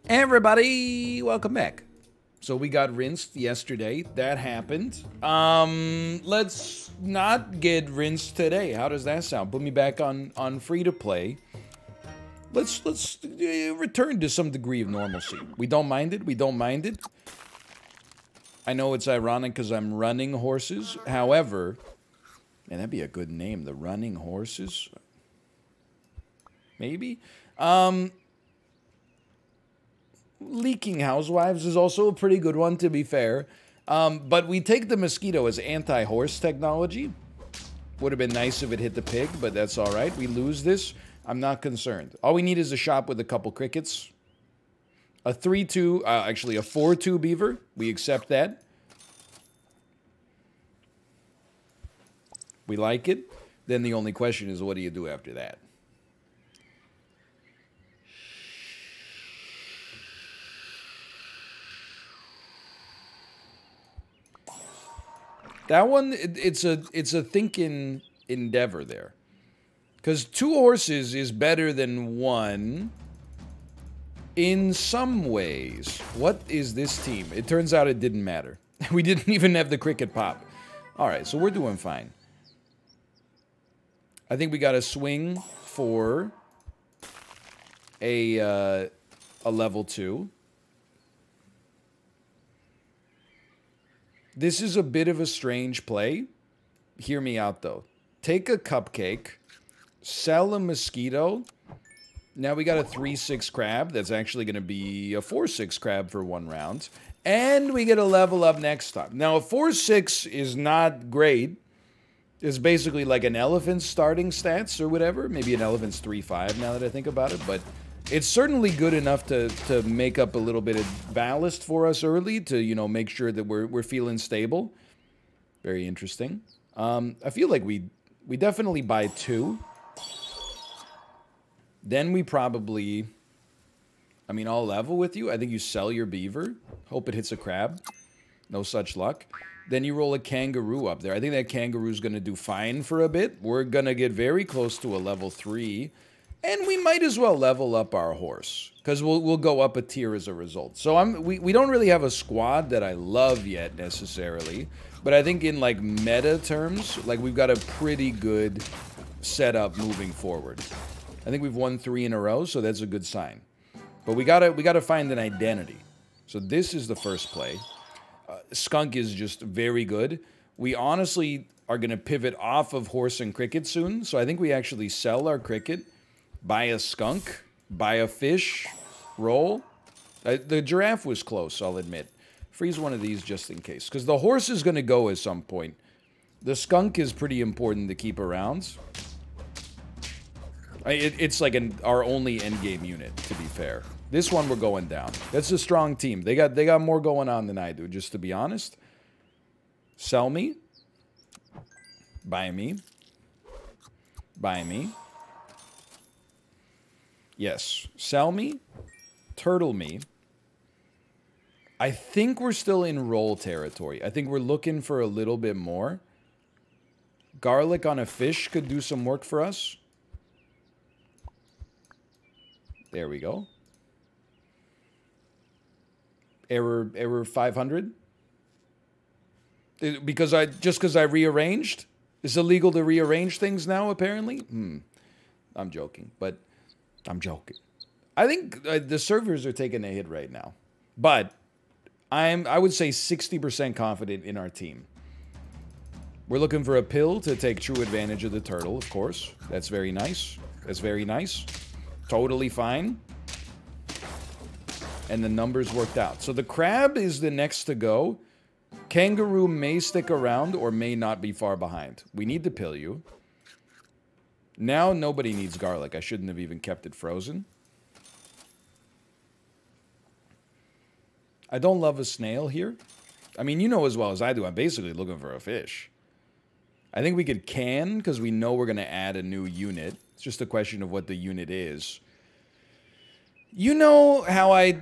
Everybody, welcome back. So we got rinsed yesterday. That happened. Let's not get rinsed today. How does that sound? Put me back on free to play. Let's return to some degree of normalcy. We don't mind it. We don't mind it. I know it's ironic because I'm running horses. However, man, that'd be a good name. The Running Horses. Maybe. Leaking Housewives is also a pretty good one, to be fair. But we take the mosquito as anti-horse technology. Would have been nice if it hit the pig, but that's all right. We lose this. I'm not concerned. All we need is a shop with a couple crickets. A 3-2, actually a 4-2 beaver. We accept that. We like it. Then the only question is, what do you do after that? That one, it's a thinking endeavor there. Because 2 horses is better than 1 in some ways. What is this team? It turns out it didn't matter. We didn't even have the cricket pop. Alright, so we're doing fine. I think we got to swing for a level 2. This is a bit of a strange play. Hear me out, though. Take a cupcake, sell a mosquito. Now we got a 3-6 crab. That's actually going to be a 4-6 crab for 1 round. And we get a level up next time. Now, a 4-6 is not great. It's basically like an elephant's starting stats or whatever. Maybe an elephant's 3-5 now that I think about it. But it's certainly good enough to make up a little bit of ballast for us early to, you know, make sure that we're feeling stable. Very interesting. I feel like we definitely buy 2. Then we probably, I mean, I'll level with you. I think you sell your beaver. Hope it hits a crab. No such luck. Then you roll a kangaroo up there. I think that kangaroo's going to do fine for a bit. We're going to get very close to a level 3. And we might as well level up our horse, because we'll go up a tier as a result. So we don't really have a squad that I love yet necessarily, but I think in like meta terms, like we've got a pretty good setup moving forward. I think we've won 3 in a row, so that's a good sign. But we gotta find an identity. So this is the first play. Skunk is just very good. We honestly are gonna pivot off of horse and cricket soon, so I think we actually sell our cricket. Buy a skunk, buy a fish, roll. The giraffe was close, I'll admit. Freeze one of these just in case. Because the horse is going to go at some point. The skunk is pretty important to keep around. It's like our only endgame unit, to be fair. This one we're going down. That's a strong team. They got more going on than I do, just to be honest. Sell me. Buy me. Buy me. Yes. Sell me. Turtle me. I think we're still in roll territory. I think we're looking for a little bit more. Garlic on a fish could do some work for us. There we go. Error 500. Because I rearranged? It's illegal to rearrange things now, apparently? I'm joking, but I'm joking. I think the servers are taking a hit right now. But I would say 60% confident in our team. We're looking for a pill to take true advantage of the turtle, of course. That's very nice. That's very nice. Totally fine. And the numbers worked out. So the crab is the next to go. Kangaroo may stick around or may not be far behind. We need to pill you. Now nobody needs garlic. I shouldn't have even kept it frozen. I don't love a snail here. I mean, you know as well as I do, I'm basically looking for a fish. I think we could can, because we know we're going to add a new unit. It's just a question of what the unit is. You know how I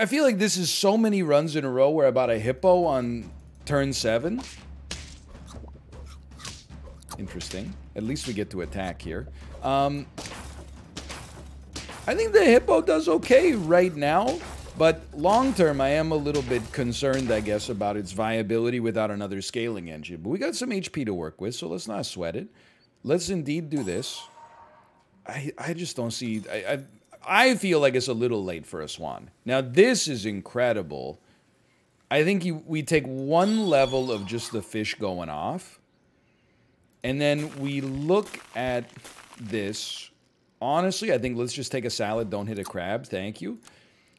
feel like this is so many runs in a row where I bought a hippo on turn 7. Interesting. At least we get to attack here. I think the hippo does okay right now, but long term I am a little bit concerned, I guess, about its viability without another scaling engine. But we got some HP to work with, so let's not sweat it. Let's indeed do this. I just don't see... I feel like it's a little late for a swan. Now, this is incredible. I think we take one level of just the fish going off, and then we look at this. Honestly, I think let's just take a salad, don't hit a crab. Thank you.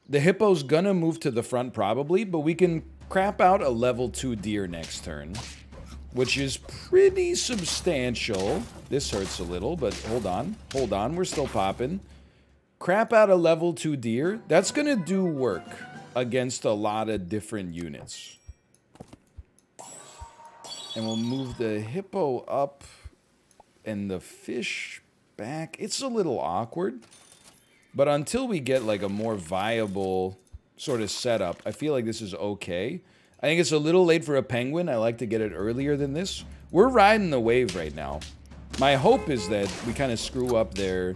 The hippo's gonna move to the front probably, but we can crap out a level 2 deer next turn, which is pretty substantial. This hurts a little, but hold on. Hold on, we're still popping. Crap out a level 2 deer. That's gonna do work against a lot of different units. And we'll move the hippo up and the fish back. It's a little awkward, but until we get like a more viable sort of setup, I feel like this is okay. I think it's a little late for a penguin. I like to get it earlier than this. We're riding the wave right now. My hope is that we kind of screw up their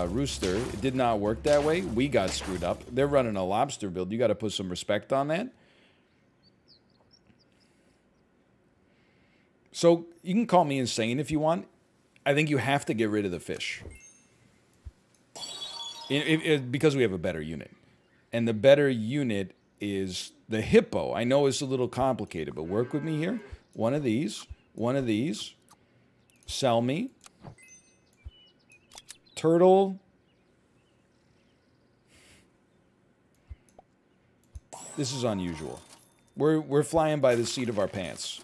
rooster. It did not work that way. We got screwed up. They're running a lobster build. You got to put some respect on that. So you can call me insane if you want. I think you have to get rid of the fish. Because we have a better unit. And the better unit is the hippo. I know it's a little complicated, but work with me here. One of these. One of these. Sell me. Turtle. This is unusual. We're flying by the seat of our pants.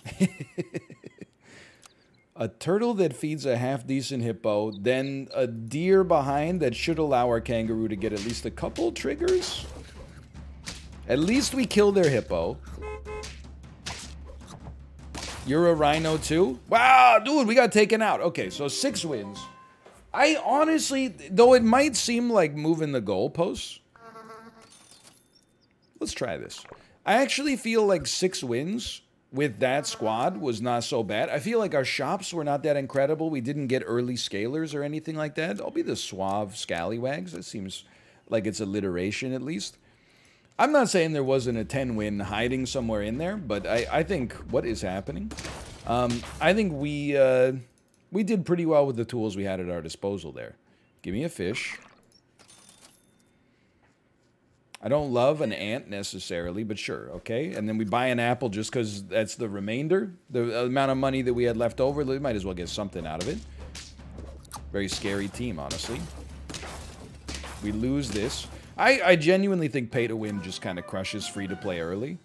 A turtle that feeds a half-decent hippo, then a deer behind that should allow our kangaroo to get at least a couple triggers. At least we kill their hippo. You're a rhino too? Wow, dude, we got taken out. Okay, so 6 wins. I honestly, though it might seem like moving the goalposts, let's try this. I actually feel like 6 wins with that squad was not so bad. I feel like our shops were not that incredible. We didn't get early scalers or anything like that. I'll be the suave scallywags. It seems like it's alliteration at least. I'm not saying there wasn't a 10-win hiding somewhere in there, but I think what is happening? I think we did pretty well with the tools we had at our disposal there. Give me a fish. I don't love an ant necessarily, but sure, okay? And then we buy an apple just because that's the remainder. The amount of money that we had left over, we might as well get something out of it. Very scary team, honestly. We lose this. I genuinely think pay to win just kind of crushes free to play early.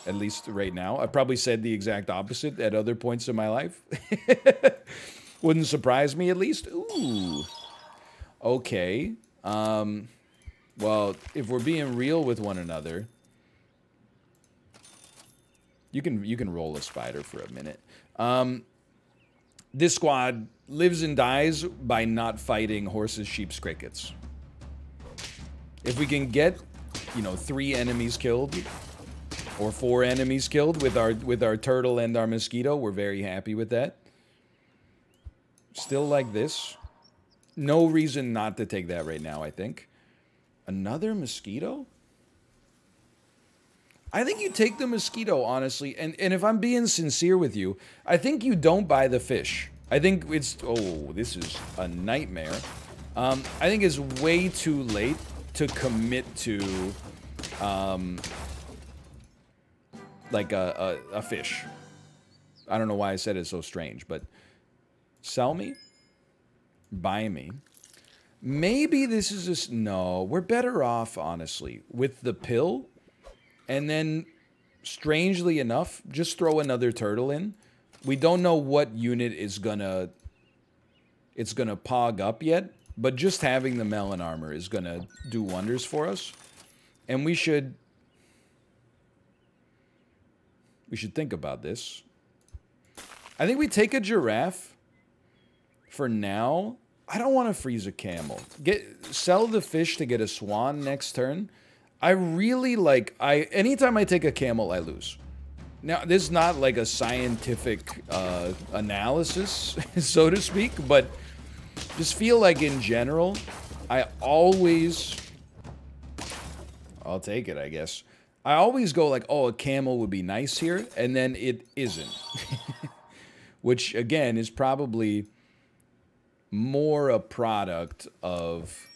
At least right now. I probably said the exact opposite at other points in my life. Wouldn't surprise me at least. Ooh. Okay. Well, if we're being real with one another, you can roll a spider for a minute. This squad lives and dies by not fighting horses, sheep, crickets. If we can get, you know, 3 enemies killed or 4 enemies killed with our turtle and our mosquito, we're very happy with that. Still like this. No reason not to take that right now, I think. Another mosquito? I think you take the mosquito, honestly. And if I'm being sincere with you, I think you don't buy the fish. I think it's... Oh, this is a nightmare. I think it's way too late to commit to... like a fish. I don't know why I said it so strange, but... Sell me? Buy me? Maybe this is just... No, we're better off, honestly, with the pill. And then, strangely enough, just throw another turtle in. We don't know what unit is gonna... It's gonna pog up yet. But just having the melon armor is gonna do wonders for us. And we should think about this. I think we take a giraffe for now. I don't want to freeze a camel. Sell the fish to get a swan next turn. I really like... Anytime I take a camel, I lose. Now, this is not like a scientific analysis, so to speak, but just feel like in general, I always... I'll take it, I guess. I always go like, oh, a camel would be nice here, and then it isn't. Which, again, is probably more a product of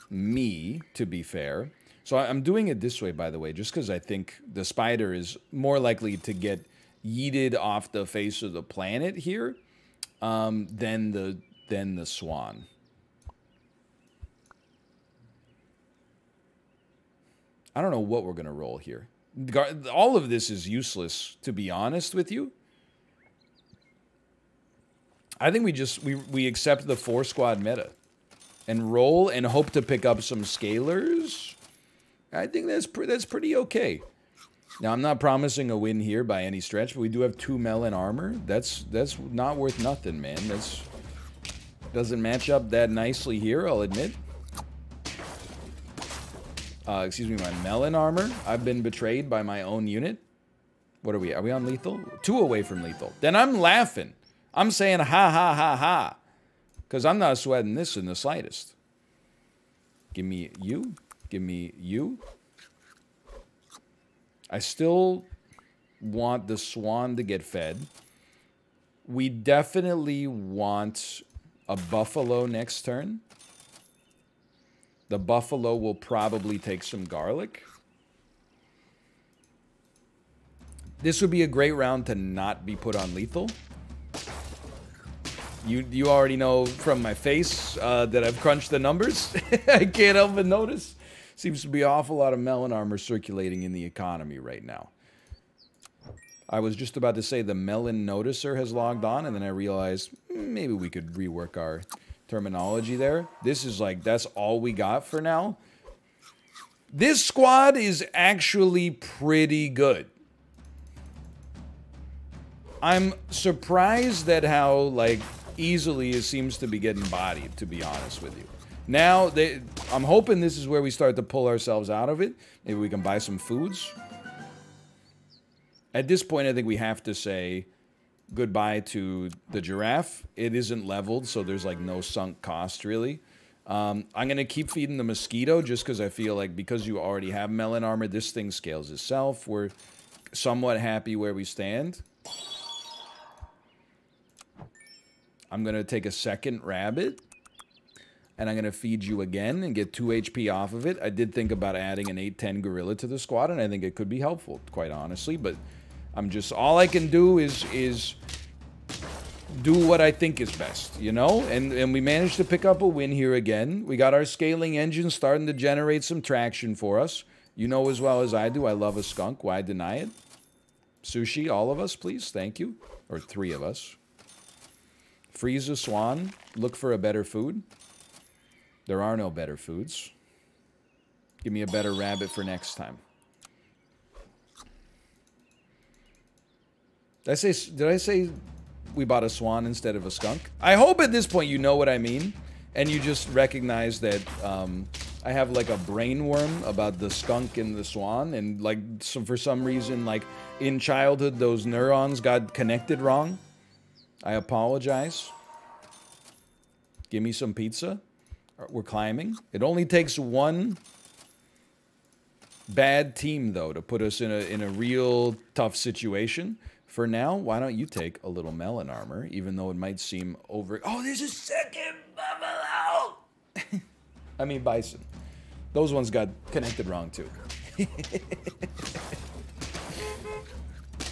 me, to be fair. So I'm doing it this way, by the way, just because I think the spider is more likely to get yeeted off the face of the planet here than the swan. I don't know what we're going to roll here. All of this is useless, to be honest with you. I think we accept the 4-squad meta and roll and hope to pick up some scalers. I think that's pretty okay. Now, I'm not promising a win here by any stretch, but we do have 2 melon armor. That's not worth nothing, man. Doesn't match up that nicely here, I'll admit. Excuse me, my melon armor. I've been betrayed by my own unit. What are we? Are we on lethal? 2 away from lethal. Then I'm laughing. I'm saying ha ha ha ha. Because I'm not sweating this in the slightest. Give me you. Give me you. I still want the swan to get fed. We definitely want a buffalo next turn. The buffalo will probably take some garlic. This would be a great round to not be put on lethal. You already know from my face that I've crunched the numbers. I can't help but notice. Seems to be an awful lot of melon armor circulating in the economy right now. I was just about to say the melon noticer has logged on, and then I realized maybe we could rework our terminology there. This is like, that's all we got for now. This squad is actually pretty good. I'm surprised at how, like, easily it seems to be getting bodied, to be honest with you. Now, I'm hoping this is where we start to pull ourselves out of it. Maybe we can buy some foods. At this point, I think we have to say goodbye to the giraffe. It isn't leveled, so there's, like, no sunk cost, really. I'm going to keep feeding the mosquito just because I feel like because you already have melon armor, this thing scales itself. We're somewhat happy where we stand. I'm going to take a second rabbit, and I'm going to feed you again and get 2 HP off of it. I did think about adding an 8-10 gorilla to the squad, and I think it could be helpful, quite honestly, but I'm just, all I can do is do what I think is best, you know? And we managed to pick up a win here again. We got our scaling engine starting to generate some traction for us. You know as well as I do, I love a skunk. Why deny it? Sushi, all of us, please. Thank you. Or 3 of us. Freeze a swan. Look for a better food. There are no better foods. Give me a better rabbit for next time. Did I say we bought a swan instead of a skunk? I hope at this point you know what I mean, and you just recognize that I have like a brain worm about the skunk and the swan, and like for some reason, like in childhood, those neurons got connected wrong. I apologize. Give me some pizza. We're climbing. It only takes one bad team, though, to put us in a real tough situation. For now, why don't you take a little melon armor, even though it might seem over... Oh, there's a second buffalo! I mean bison. Those ones got connected wrong, too.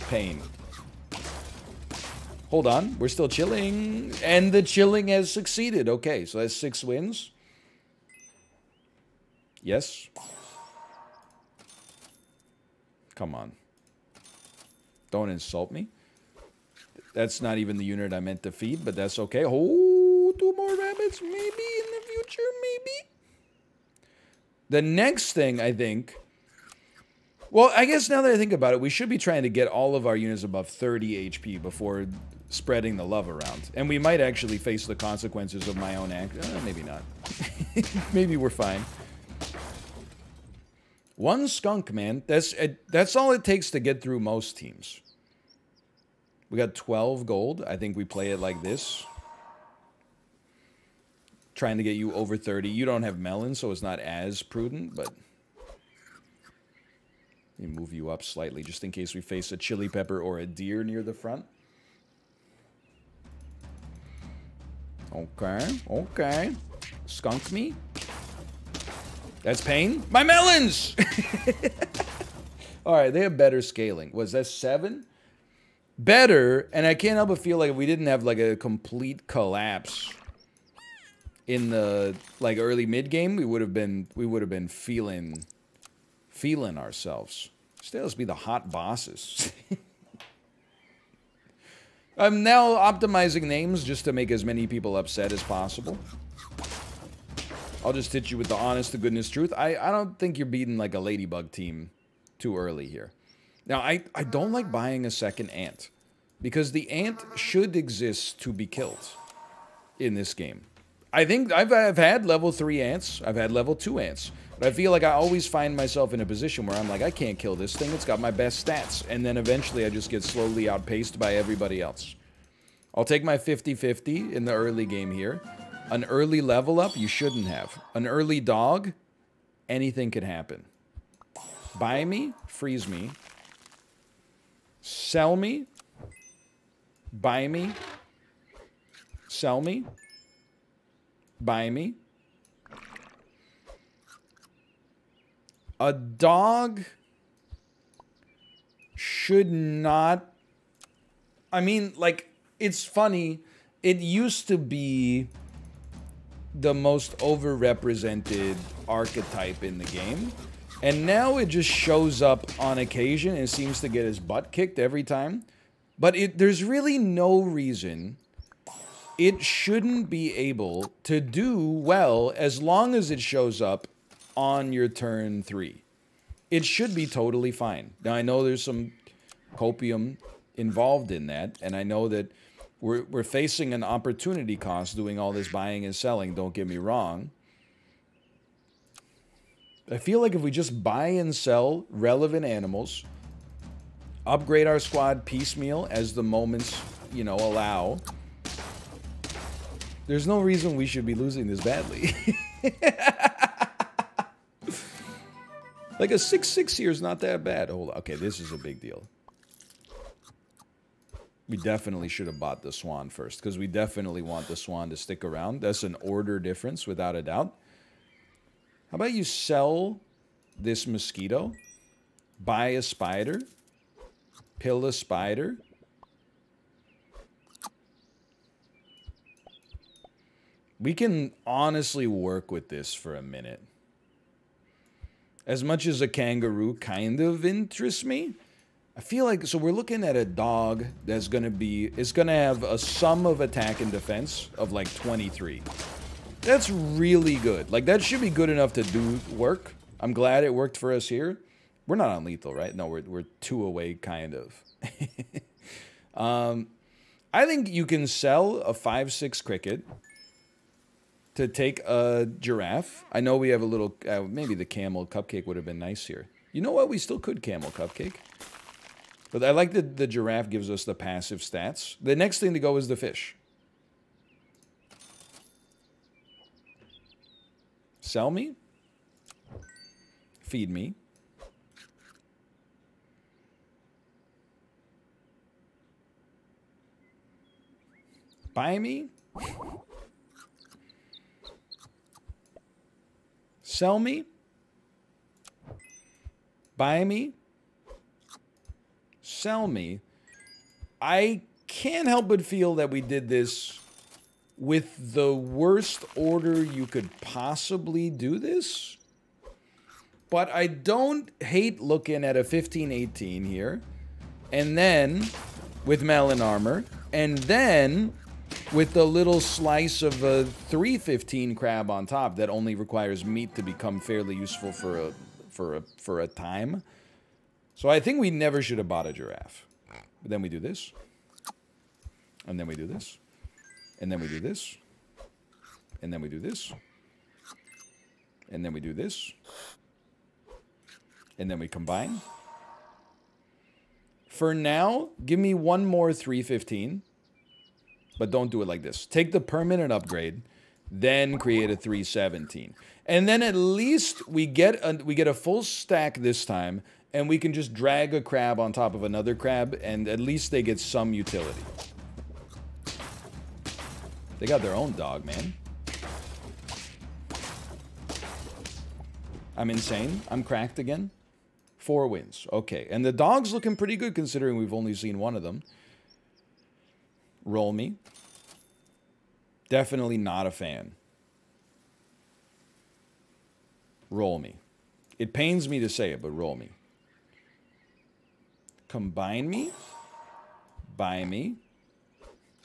Pain. Hold on, we're still chilling, and the chilling has succeeded. Okay, so that's 6 wins. Yes. Come on. Don't insult me. That's not even the unit I meant to feed, but that's okay. Oh, 2 more rabbits, maybe in the future, maybe. The next thing, I think... Well, I guess now that I think about it, we should be trying to get all of our units above 30 HP before spreading the love around. And we might actually face the consequences of my own act. Maybe not. Maybe we're fine. 1 skunk, man. That's all it takes to get through most teams. We got 12 gold. I think we play it like this. trying to get you over 30. You don't have melon, so it's not as prudent, but... Let me move you up slightly, just in case we face a chili pepper or a deer near the front. Okay, okay. Skunk me. That's pain. My melons! Alright, they have better scaling. Was that 7? Better, and I can't help but feel like if we didn't have like a complete collapse in the like early mid game, we would have been feeling ourselves. Stay, let's be the hot bosses. I'm now optimizing names just to make as many people upset as possible. I'll just hit you with the honest to goodness truth. I don't think you're beating like a ladybug team too early here. Now, I don't like buying a second ant, because the ant should exist to be killed in this game. I think I've had level 3 ants, I've had level 2 ants, but I feel like I always find myself in a position where I'm like, I can't kill this thing, it's got my best stats, and then eventually I just get slowly outpaced by everybody else. I'll take my 50-50 in the early game here. An early level up, you shouldn't have. An early dog, anything could happen. Buy me, freeze me. Sell me. Buy me. Sell me. Buy me. A dog should not... I mean, like, it's funny. It used to be the most overrepresented archetype in the game. And now it just shows up on occasion and seems to get his butt kicked every time. But there's really no reason it shouldn't be able to do well as long as it shows up on your turn 3. It should be totally fine. Now, I know there's some copium involved in that, and I know that we're facing an opportunity cost doing all this buying and selling, don't get me wrong. I feel like if we just buy and sell relevant animals, upgrade our squad piecemeal as the moments, you know, allow, there's no reason we should be losing this badly. Like a 6-6 here is not that bad. Hold on. Okay, this is a big deal. We definitely should have bought the swan first, because we definitely want the swan to stick around. That's an order difference, without a doubt. How about you sell this mosquito, buy a spider, pill a spider, we can honestly work with this for a minute. As much as a kangaroo kind of interests me, I feel like, so we're looking at a dog that's going to be, it's going to have a sum of attack and defense of like 23. That's really good. Like, that should be good enough to do work. I'm glad it worked for us here. We're not on lethal, right? No, we're 2 away, kind of. I think you can sell a 5-6 cricket to take a giraffe. I know we have a little, maybe the camel cupcake would have been nice here. You know what? We still could camel cupcake. But I like that the giraffe gives us the passive stats. The next thing to go is the fish. Sell me. Feed me. Buy me. Sell me. Buy me. Sell me. I can't help but feel that we did this with the worst order you could possibly do this. But I don't hate looking at a 15-18 here. And then with melon armor. And then with a little slice of a 3-15 crab on top that only requires meat to become fairly useful for a time. So I think we never should have bought a giraffe. But then we do this. And then we do this. And then we do this. And then we do this. And then we do this. And then we combine. For now, give me one more 3-15. But don't do it like this. Take the permanent upgrade. then create a 317. And then at least we get a full stack this time, and we can just drag a crab on top of another crab, and at least they get some utility. They got their own dog, man. I'm insane. I'm cracked again. 4 wins. Okay. And the dog's looking pretty good considering we've only seen one of them. Roll me. Definitely not a fan. Roll me. It pains me to say it, but roll me. Combine me. Buy me.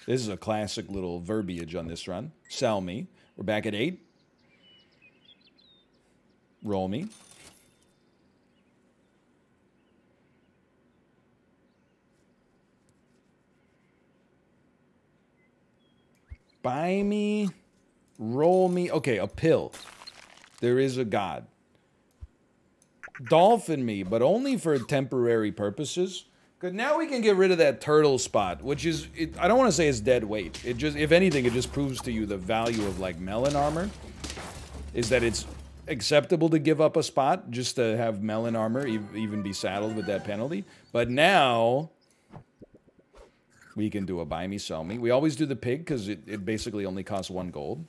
This is a classic little verbiage on this run. Sell me. We're back at 8. Roll me. Buy me. Roll me. Okay, a pill. There is a god. Dolphin me, but only for temporary purposes. Because now we can get rid of that turtle spot, which is, I don't want to say it's dead weight. It just, if anything, it just proves to you the value of, like, melon armor. Is that it's acceptable to give up a spot just to have melon armor, even be saddled with that penalty. But now we can do a buy me, sell me. We always do the pig because it basically only costs 1 gold.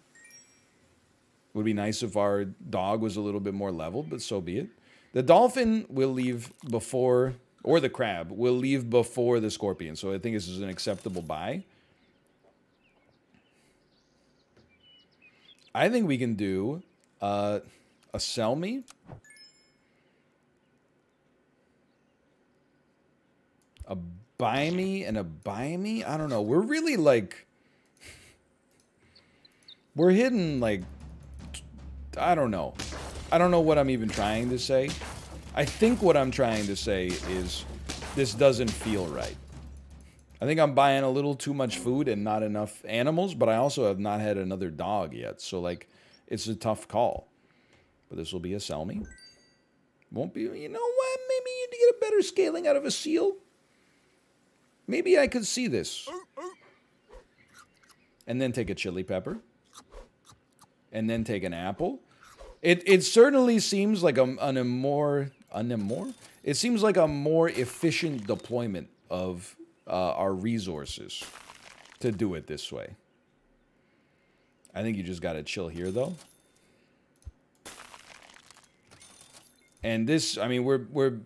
Would be nice if our dog was a little bit more leveled, but so be it. The dolphin will leave before, or the crab will leave before the scorpion. So I think this is an acceptable buy. I think we can do a sell me. A buy me and a buy me? I don't know. We're really like... We're hitting like... I don't know. I don't know what I'm even trying to say. I think what I'm trying to say is this doesn't feel right. I think I'm buying a little too much food and not enough animals, but I also have not had another dog yet. So, like, it's a tough call. But this will be a sell me. Won't be, you know what? Maybe you get a better scaling out of a seal. Maybe I could see this. And then take a chili pepper. And then take an apple. It certainly seems like it seems like a more efficient deployment of our resources to do it this way. I think you just gotta chill here, though. And this, I mean, we're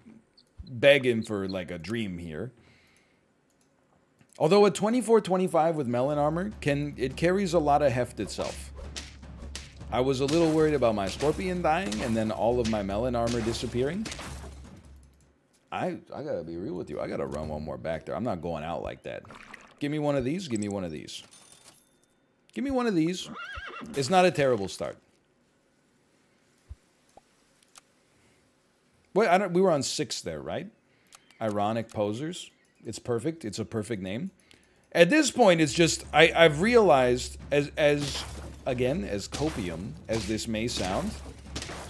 begging for like a dream here. Although a 24-25 with melon armor it carries a lot of heft itself. I was a little worried about my scorpion dying and then all of my melon armor disappearing. I gotta be real with you. I gotta run one more back there. I'm not going out like that. Give me one of these. Give me one of these. Give me one of these. It's not a terrible start. Wait, we were on 6 there, right? Ironic posers. It's perfect. It's a perfect name. At this point, it's just I've realized again, as copium as this may sound,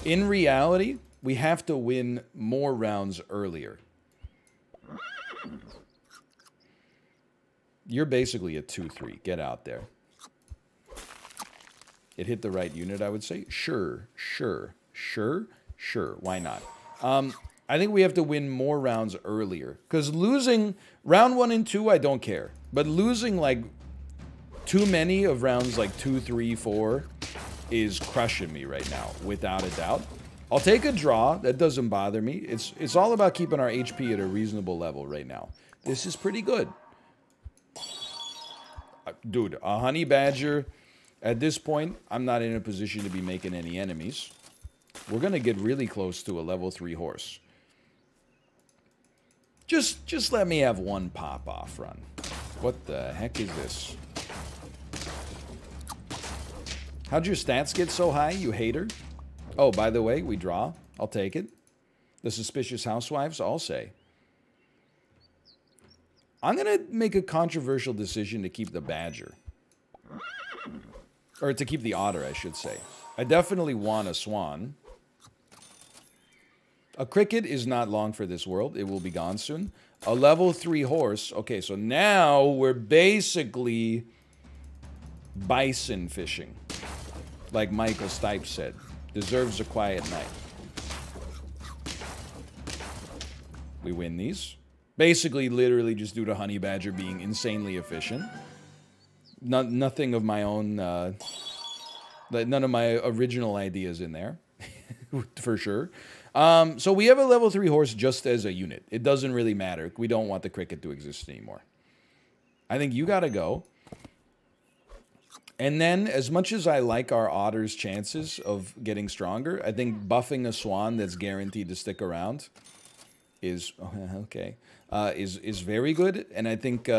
in reality, we have to win more rounds earlier. You're basically a 2-3. Get out there. It hit the right unit, I would say. Sure. Why not? I think we have to win more rounds earlier. Because losing round 1 and 2, I don't care. But losing, like, too many of rounds like 2, 3, 4 is crushing me right now, without a doubt. I'll take a draw. That doesn't bother me. It's all about keeping our HP at a reasonable level right now. This is pretty good. Dude, a honey badger. At this point, I'm not in a position to be making any enemies. We're going to get really close to a level 3 horse. Just let me have one pop-off run. What the heck is this? How'd your stats get so high, you hater? Oh, by the way, we draw. I'll take it. The suspicious housewives, I'll say. I'm going to make a controversial decision to keep the badger. Or to keep the otter, I should say. I definitely want a swan. A cricket is not long for this world. It will be gone soon. A level 3 horse. Okay, so now we're basically bison fishing. like Michael Stipe said. Deserves a quiet night. We win these. Basically, literally just due to Honey Badger being insanely efficient. Nothing of my own, none of my original ideas in there, for sure. So we have a level 3 horse just as a unit. It doesn't really matter. We don't want the cricket to exist anymore. I think you gotta go. And then, as much as I like our otter's chances of getting stronger, I think buffing a swan that's guaranteed to stick around is is very good. And I think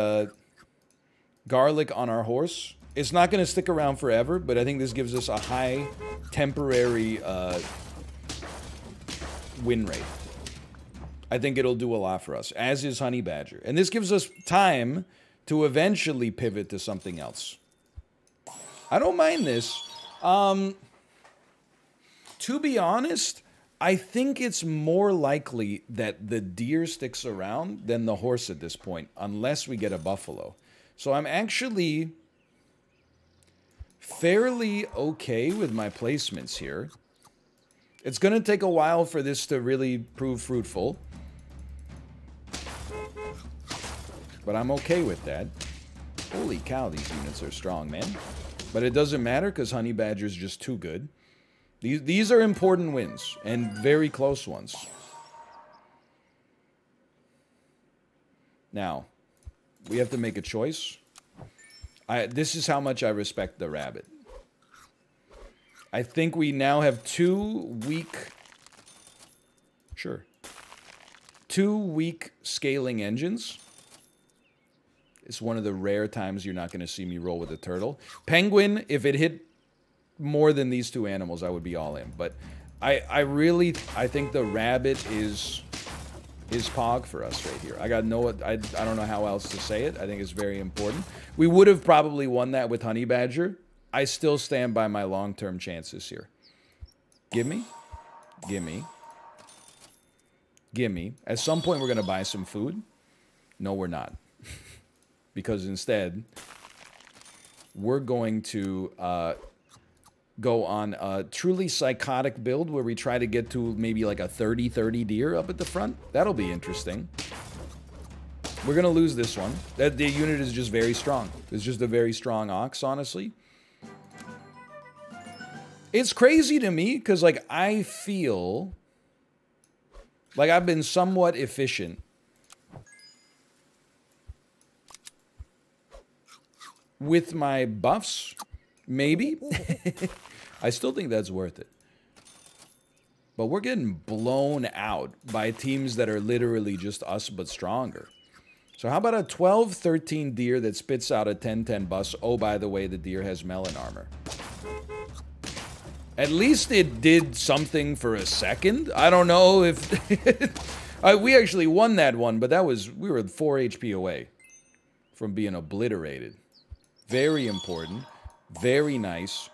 garlic on our horse, it's not going to stick around forever, but I think this gives us a high temporary win rate. I think it'll do a lot for us, as is Honey Badger. And this gives us time to eventually pivot to something else. I don't mind this. To be honest, I think it's more likely that the deer sticks around than the horse at this point, unless we get a buffalo. So I'm actually fairly okay with my placements here. It's going to take a while for this to really prove fruitful. But I'm okay with that. Holy cow, these units are strong, man. But it doesn't matter because Honey Badger's just too good. These are important wins, and very close ones. Now, we have to make a choice. This is how much I respect the rabbit. I think we now have two weak scaling engines. It's one of the rare times you're not going to see me roll with a turtle. Penguin, if it hit more than these two animals, I would be all in. But I think the rabbit is pog for us right here. I don't know how else to say it. I think it's very important. We would have probably won that with Honey Badger. I still stand by my long-term chances here. Gimme. Gimme. Gimme. At some point, we're going to buy some food. No, we're not. Because instead, we're going to go on a truly psychotic build where we try to get to maybe like a 30-30 deer up at the front. That'll be interesting. We're going to lose this one. The unit is just very strong. It's just a very strong ox, honestly. It's crazy to me because, like, I feel like I've been somewhat efficient with my buffs, maybe. I still think that's worth it. But we're getting blown out by teams that are literally just us but stronger. So how about a 12-13 deer that spits out a 10-10 bus? Oh, by the way, the deer has melon armor. At least it did something for a second. I don't know if... we actually won that one, but we were 4 HP away from being obliterated. Very important. Very nice.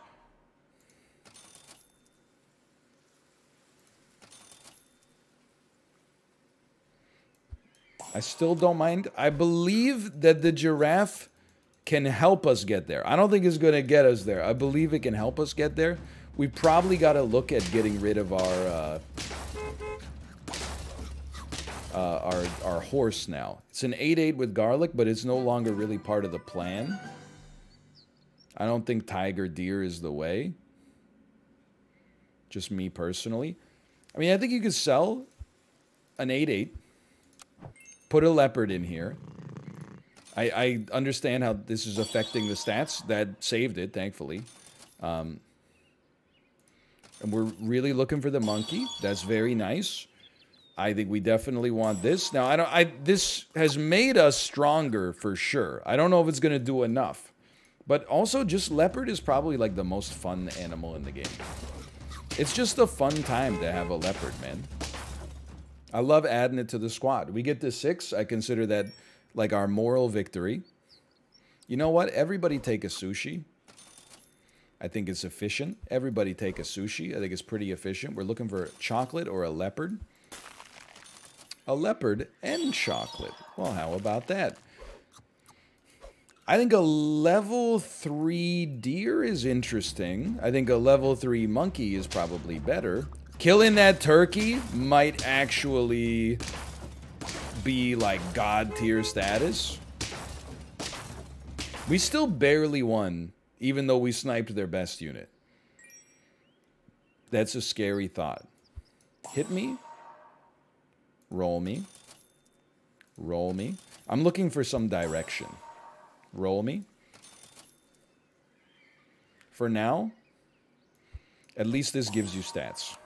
I still don't mind. I believe that the giraffe can help us get there. I don't think it's going to get us there. I believe it can help us get there. We probably got to look at getting rid of our horse now. It's an 8-8 with garlic, but it's no longer really part of the plan. I don't think tiger deer is the way. Just me personally. I mean, I think you could sell an 8-8. Put a leopard in here. I understand how this is affecting the stats. That saved it, thankfully. And we're really looking for the monkey. That's very nice. I think we definitely want this. Now, this has made us stronger for sure. I don't know if it's going to do enough. But also, just leopard is probably like the most fun animal in the game. It's just a fun time to have a leopard, man. I love adding it to the squad. We get to 6. I consider that like our moral victory. You know what? Everybody take a sushi. I think it's efficient. Everybody take a sushi. I think it's pretty efficient. We're looking for chocolate or a leopard. A leopard and chocolate. Well, how about that? I think a level 3 deer is interesting. I think a level 3 monkey is probably better. Killing that turkey might actually be like god tier status. We still barely won, even though we sniped their best unit. That's a scary thought. Hit me. Roll me. Roll me. I'm looking for some direction. Roll me. For now, at least this gives you stats.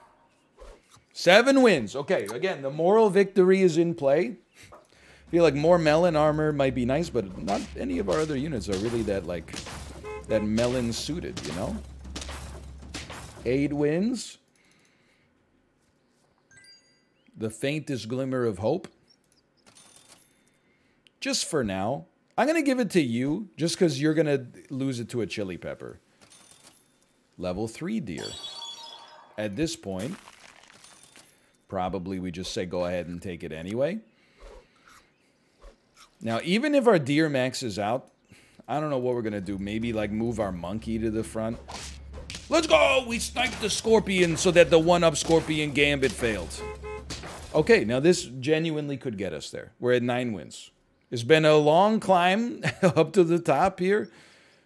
7 wins. Okay, again, the moral victory is in play. I feel like more melon armor might be nice, but not any of our other units are really that, like, that melon suited, you know? 8 wins. The faintest glimmer of hope. Just for now. I'm going to give it to you, just because you're going to lose it to a chili pepper. Level 3 deer. At this point, probably we just say go ahead and take it anyway. Now, even if our deer maxes out, I don't know what we're going to do. Maybe, like, move our monkey to the front. Let's go! We sniped the scorpion so that the one-up scorpion gambit failed. Okay, now this genuinely could get us there. We're at 9 wins. It's been a long climb up to the top here.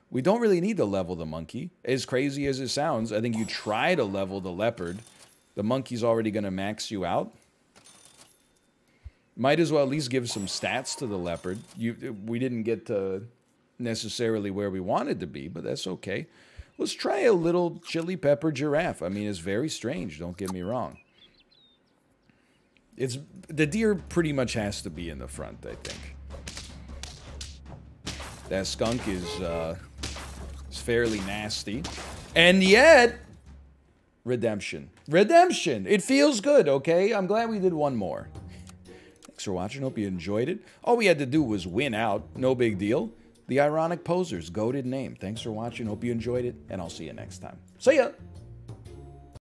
We don't really need to level the monkey. As crazy as it sounds, I think you try to level the leopard. The monkey's already going to max you out. Might as well at least give some stats to the leopard. We didn't get to necessarily where we wanted to be, but that's okay. Let's try a little chili pepper giraffe. I mean, it's very strange, don't get me wrong. The deer pretty much has to be in the front, I think. That skunk is fairly nasty. And yet, redemption. Redemption! It feels good, okay? I'm glad we did one more. Thanks for watching. Hope you enjoyed it. All we had to do was win out. No big deal. The Ironic Posers, goated name. Thanks for watching. Hope you enjoyed it, and I'll see you next time. See ya!